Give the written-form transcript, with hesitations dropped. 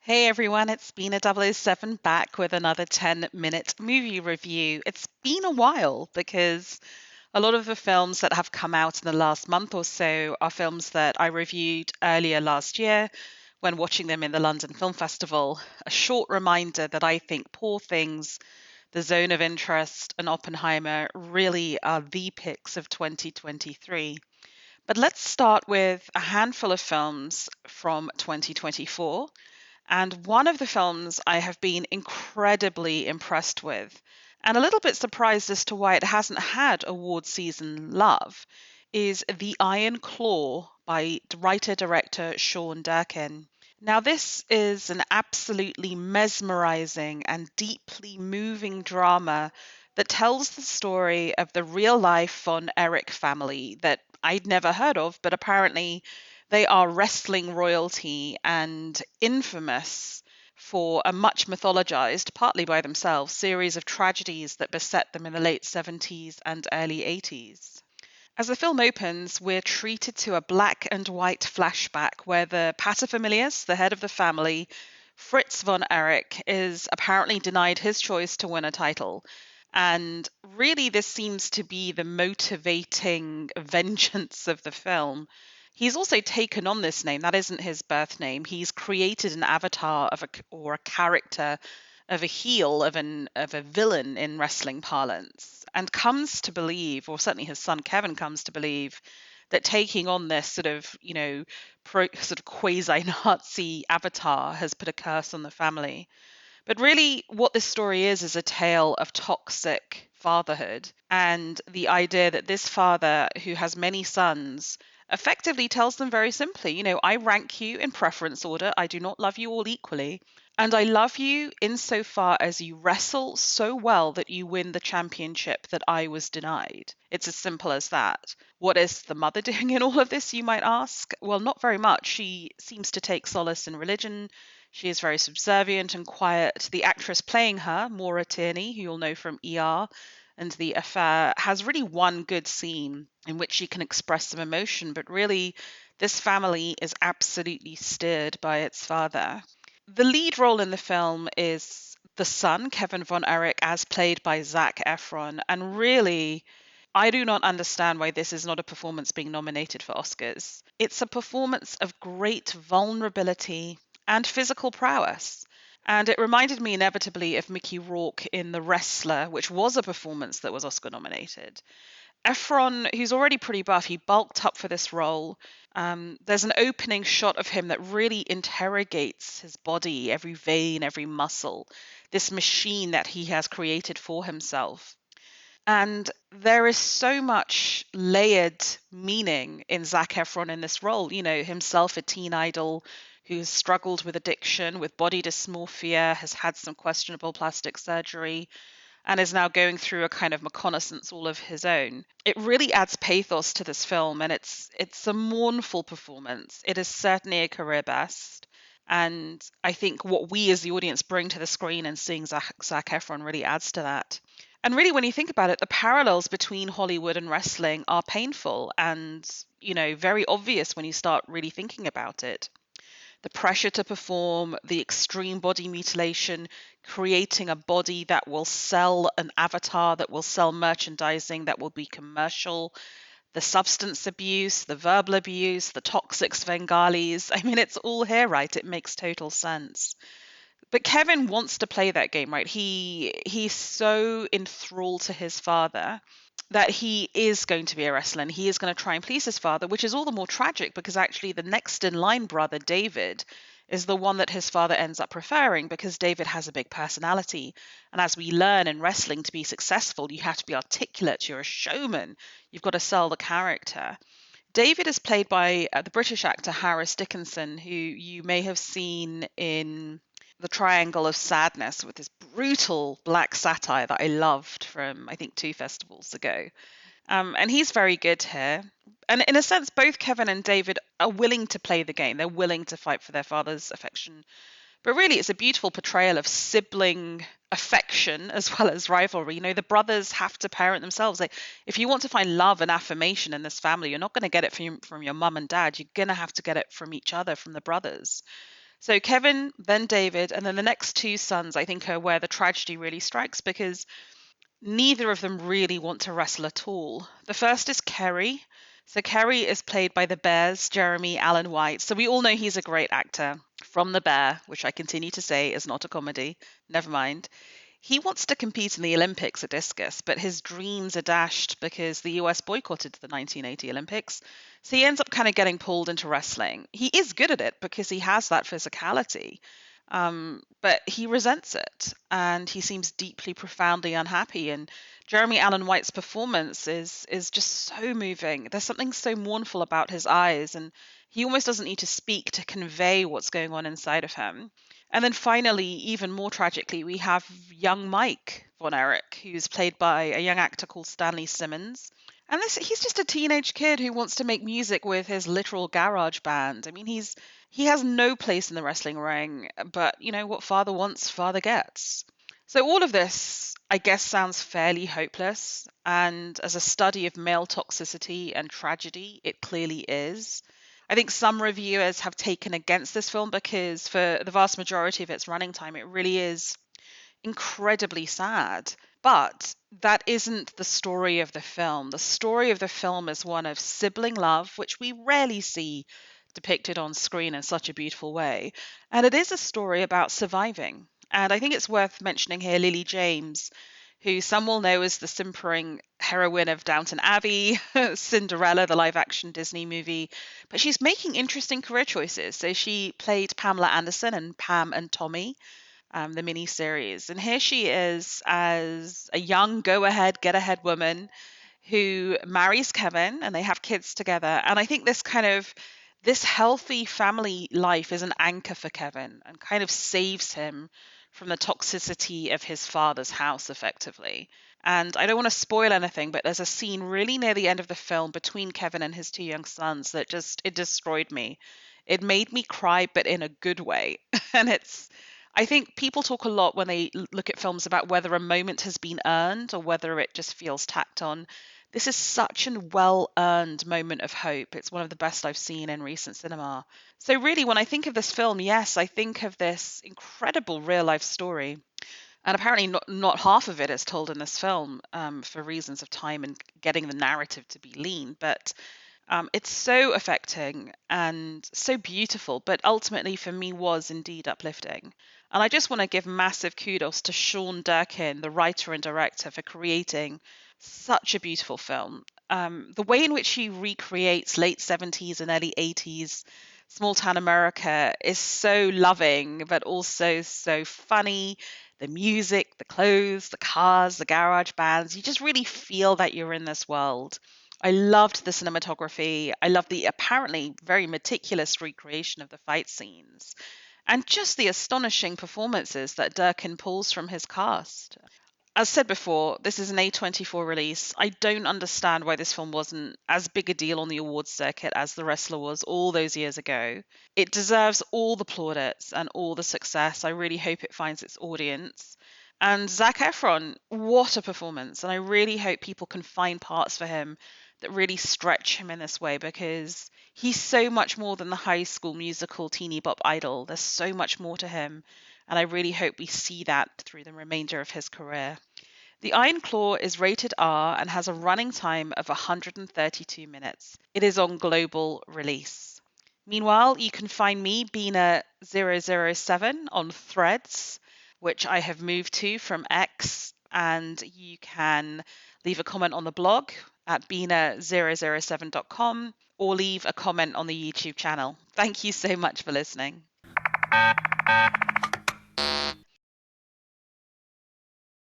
Hey everyone, it's B007 back with another 10-minute movie review. It's been a while because a lot of the films that have come out in the last month or so are films that I reviewed earlier last year when watching them in the London Film Festival. A short reminder that I think Poor Things, The Zone of Interest, and Oppenheimer really are the picks of 2023. But let's start with a handful of films from 2024. And one of the films I have been incredibly impressed with, and a little bit surprised as to why it hasn't had award season love, is The Iron Claw by writer director Sean Durkin. Now, this is an absolutely mesmerizing and deeply moving drama that tells the story of the real life von Erich family that I'd never heard of, but apparently they are wrestling royalty and infamous for a much mythologized, partly by themselves, series of tragedies that beset them in the late 70s and early 80s. As the film opens, we're treated to a black and white flashback where the paterfamilias, the head of the family, Fritz von Erich, is apparently denied his choice to win a title. And really, this seems to be the motivating vengeance of the film. He's also taken on this name. That isn't his birth name. He's created an avatar of a character of a heel of a villain in wrestling parlance, and comes to believe, or certainly his son Kevin comes to believe, that taking on this sort of sort of quasi Nazi avatar has put a curse on the family. But really, what this story is a tale of toxic fatherhood, and the idea that this father, who has many sons, effectively tells them very simply, I rank you in preference order. I do not love you all equally. And I love you insofar as you wrestle so well that you win the championship that I was denied. It's as simple as that. What is the mother doing in all of this, you might ask? Well, not very much. She seems to take solace in religion. She is very subservient and quiet. The actress playing her, Maura Tierney, who you'll know from ER and The Affair, has really one good scene in which she can express some emotion, but really, this family is absolutely steered by its father. The lead role in the film is the son, Kevin von Erich, as played by Zac Efron. And really, I do not understand why this is not a performance being nominated for Oscars. It's a performance of great vulnerability and physical prowess. And it reminded me inevitably of Mickey Rourke in The Wrestler, which was a performance that was Oscar nominated. Efron, who's already pretty buff, he bulked up for this role. There's an opening shot of him that really interrogates his body, every vein, every muscle, this machine that he has created for himself. And there is so much layered meaning in Zac Efron in this role. Himself a teen idol who's struggled with addiction, with body dysmorphia, has had some questionable plastic surgery, and is now going through a kind of reconnaissance all of his own. It really adds pathos to this film, and it's a mournful performance. It is certainly a career best. And I think what we as the audience bring to the screen and seeing Zac Efron really adds to that. And really, when you think about it, the parallels between Hollywood and wrestling are painful and, very obvious when you start really thinking about it. The pressure to perform, the extreme body mutilation, creating a body that will sell an avatar, that will sell merchandising, that will be commercial, the substance abuse, the verbal abuse, the toxic Svengalis. I mean, it's all here, right? It makes total sense. But Kevin wants to play that game, right? He's so enthralled to his father that he is going to be a wrestler and he is going to try and please his father, which is all the more tragic because actually the next in line brother, David, is the one that his father ends up preferring because David has a big personality. And as we learn in wrestling, to be successful, you have to be articulate, you're a showman, you've got to sell the character. David is played by the British actor Harris Dickinson, who you may have seen in The Triangle of Sadness with this brutal black satire that I loved from, I think, two festivals ago. And he's very good here. And in a sense, both Kevin and David are willing to play the game. They're willing to fight for their father's affection But really, it's a beautiful portrayal of sibling affection as well as rivalry. The brothers have to parent themselves. Like, if you want to find love and affirmation in this family, you're not going to get it from your mum and dad. You're going to have to get it from each other, from the brothers. So Kevin, then David, and then the next two sons, I think, are where the tragedy really strikes because neither of them really want to wrestle at all. The first is Kerry. So Kerry is played by the Bear's Jeremy Allen White. So we all know he's a great actor from The Bear, which I continue to say is not a comedy. Never mind. He wants to compete in the Olympics at discus, but his dreams are dashed because the US boycotted the 1980 Olympics. So he ends up kind of getting pulled into wrestling. He is good at it because he has that physicality, but he resents it and he seems deeply, profoundly unhappy. And Jeremy Allen White's performance is just so moving. There's something so mournful about his eyes, and he almost doesn't need to speak to convey what's going on inside of him. And then finally, even more tragically, we have young Mike von Erich, who's played by a young actor called Stanley Simmons. And he's just a teenage kid who wants to make music with his literal garage band. I mean, he has no place in the wrestling ring, but what father wants, father gets. So all of this, I guess, sounds fairly hopeless. And as a study of male toxicity and tragedy, it clearly is. I think some reviewers have taken against this film because for the vast majority of its running time, it really is incredibly sad. But that isn't the story of the film. The story of the film is one of sibling love, which we rarely see depicted on screen in such a beautiful way. And it is a story about surviving. And I think it's worth mentioning here Lily James, who some will know as the simpering heroine of Downton Abbey, Cinderella, the live action Disney movie. But she's making interesting career choices. So she played Pamela Anderson in Pam and Tommy, the miniseries. And here she is as a young go ahead, get ahead woman who marries Kevin and they have kids together. And I think this healthy family life is an anchor for Kevin and kind of saves him from the toxicity of his father's house effectively. And I don't want to spoil anything, but there's a scene really near the end of the film between Kevin and his two young sons that it destroyed me. It made me cry, but in a good way. And I think people talk a lot when they look at films about whether a moment has been earned or whether it just feels tacked on. This is such a well-earned moment of hope. It's one of the best I've seen in recent cinema. So really, when I think of this film, yes, I think of this incredible real-life story. And apparently not half of it is told in this film, for reasons of time and getting the narrative to be lean. But it's so affecting and so beautiful, but ultimately for me was indeed uplifting. And I just want to give massive kudos to Sean Durkin, the writer and director, for creating such a beautiful film. The way in which he recreates late 70s and early 80s small town America is so loving, but also so funny. The music, the clothes, the cars, the garage bands, you just really feel that you're in this world. I loved the cinematography. I loved the apparently very meticulous recreation of the fight scenes and just the astonishing performances that Durkin pulls from his cast. As said before, this is an A24 release. I don't understand why this film wasn't as big a deal on the awards circuit as The Wrestler was all those years ago. It deserves all the plaudits and all the success. I really hope it finds its audience. And Zac Efron, what a performance. And I really hope people can find parts for him that really stretch him in this way because he's so much more than the high school musical teeny bop idol. There's so much more to him. And I really hope we see that through the remainder of his career. The Iron Claw is rated R and has a running time of 132 minutes. It is on global release. Meanwhile, you can find me, Bina007, on Threads, which I have moved to from X, and you can leave a comment on the blog at bina007.com or leave a comment on the YouTube channel. Thank you so much for listening.